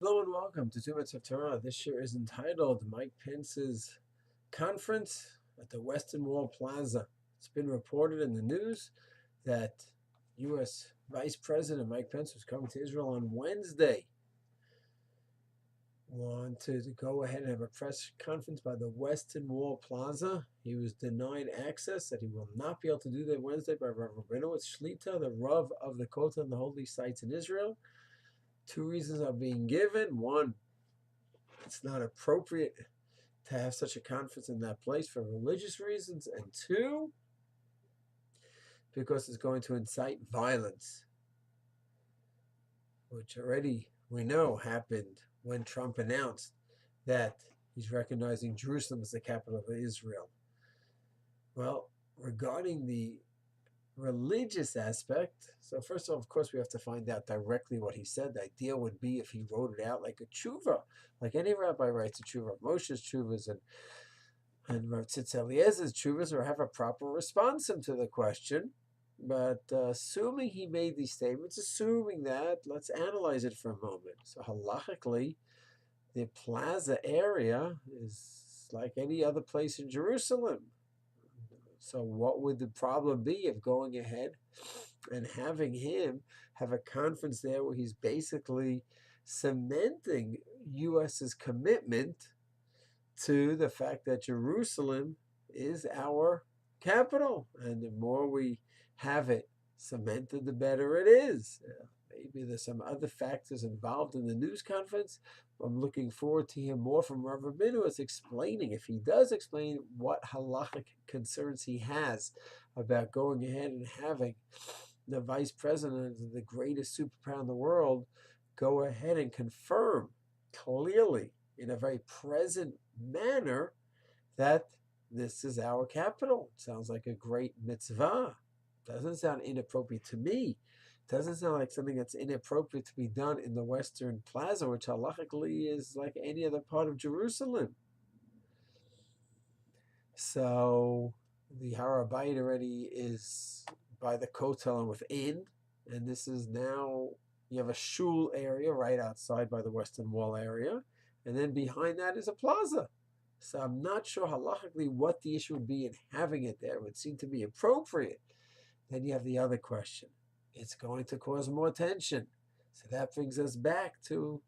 Hello and welcome to 2 Minutes of Torah. This year is entitled Mike Pence's Conference at the Western Wall Plaza. It's been reported in the news that U.S. Vice President Mike Pence was coming to Israel on Wednesday. Wanted to go ahead and have a press conference by the Western Wall Plaza. He was denied access, that he will not be able to do that Wednesday by Rav Rabinowitz Shlita, the Rav of the Kotel and the holy sites in Israel. Two reasons are being given. One, it's not appropriate to have such a conference in that place for religious reasons, and two, because it's going to incite violence, which already we know happened when Trump announced that he's recognizing Jerusalem as the capital of Israel. Well, regarding the religious aspect, so first of all, of course, we have to find out directly what he said. The idea would be if he wrote it out like a tshuva, like any rabbi writes a tshuva, Moshe's tshuvas and Rav Tzitz Eliezer's tshuvas, or have a proper response to the question. But assuming he made these statements, assuming that, let's analyze it for a moment. So halachically, the plaza area is like any other place in Jerusalem. So what would the problem be of going ahead and having him have a conference there where he's basically cementing U.S.'s commitment to the fact that Jerusalem is our capital, and the more we have it cemented, the better it is. Maybe there's some other factors involved in the news conference. I'm looking forward to hear more from Rav Rabinowitz explaining, if he does explain, what halachic concerns he has about going ahead and having the vice president of the greatest superpower in the world go ahead and confirm clearly in a very present manner that this is our capital. It sounds like a great mitzvah. Doesn't sound inappropriate to me. Doesn't sound like something that's inappropriate to be done in the Western Plaza, which halachically is like any other part of Jerusalem. So the Har HaBayit already is by the Kotel and within, and this is now, you have a shul area right outside by the Western Wall area, and then behind that is a plaza. So I'm not sure halachically what the issue would be in having it there. It would seem to be appropriate. Then you have the other question. It's going to cause more tension. So that brings us back to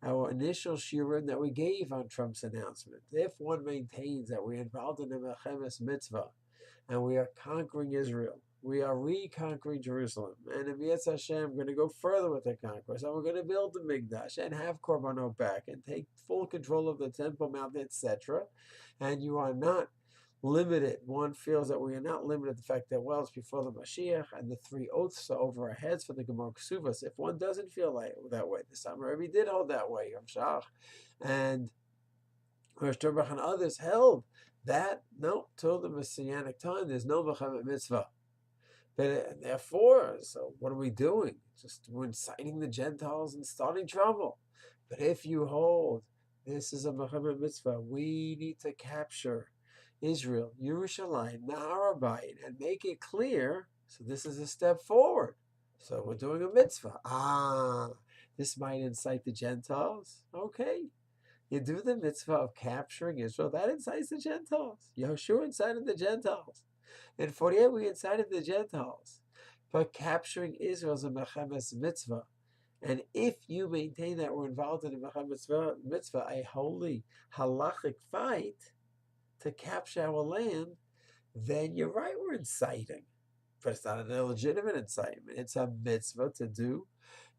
our initial shiurim that we gave on Trump's announcement. If one maintains that we're involved in the Melchemes mitzvah and we are conquering Israel, we are reconquering Jerusalem, and in Yetz Hashem, we're going to go further with the conquest, and we're going to build the Mikdash and have Korbanot back and take full control of the Temple Mount, etc. And you are not limited. One feels that we are not limited to the fact that, well, it's before the Mashiach and the three oaths are over our heads for the Gemara Ksuvas. If one doesn't feel like that way, the Summer Rebbe did hold that way, Yom Shach, and Rosh Turbach and others held that, no, till the Messianic time, there's no Mechamet Mitzvah. But therefore, so what are we doing? Just we're inciting the Gentiles and starting trouble. But if you hold this is a Mechamet Mitzvah, we need to capture Israel, Yerushalayim, the Har HaBayit, and make it clear. So this is a step forward. So we're doing a mitzvah. This might incite the Gentiles. Okay. You do the mitzvah of capturing Israel. That incites the Gentiles. Yehoshua incited the Gentiles. In 48, we incited the Gentiles. But capturing Israel is a Mechames mitzvah. And if you maintain that we're involved in a Mechames mitzvah, a holy halachic fight, to capture our land, then you're right, we're inciting. But it's not an illegitimate incitement. It's a mitzvah to do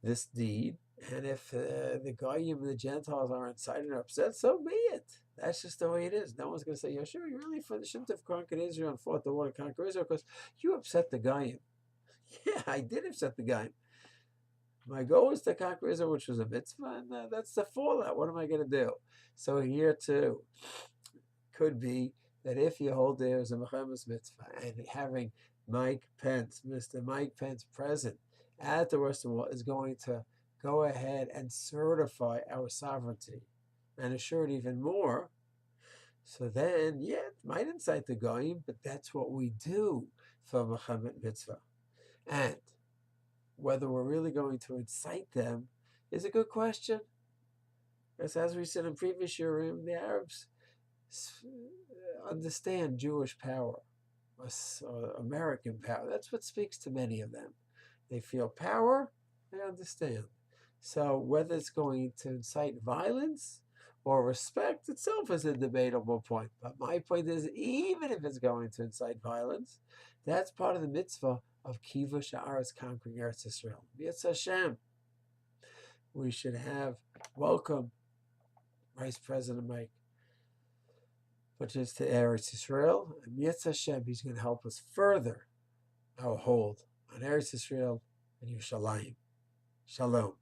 this deed. And if the Goyim and the Gentiles are incited or upset, so be it. That's just the way it is. No one's going to say, "Yeah, sure, you really shouldn't have conquered Israel and fought the war to conquer Israel because you upset the Goyim." Yeah, I did upset the Goyim. My goal was to conquer Israel, which was a mitzvah, and that's the fallout. What am I going to do? So here too, could be that if you hold there as a Mechames mitzvah and having Mike Pence, Mr. Mike Pence present at the Western Wall is going to go ahead and certify our sovereignty and assure it even more. So then, yeah, it might incite the Goyim, but that's what we do for Mechamet mitzvah. And whether we're really going to incite them is a good question. Because as we said in previous Shurim, the Arabs understand Jewish power, American power. That's what speaks to many of them. They feel power, they understand. So whether it's going to incite violence or respect itself is a debatable point. But my point is, even if it's going to incite violence, that's part of the mitzvah of Kivush Haaretz, conquering Eretz Yisrael. Yetz Hashem. We should have welcome Vice President Mike, which is to Eretz Yisrael. And Yetz Hashem, he's going to help us further our hold on Eretz Yisrael and Yerushalayim. Shalom.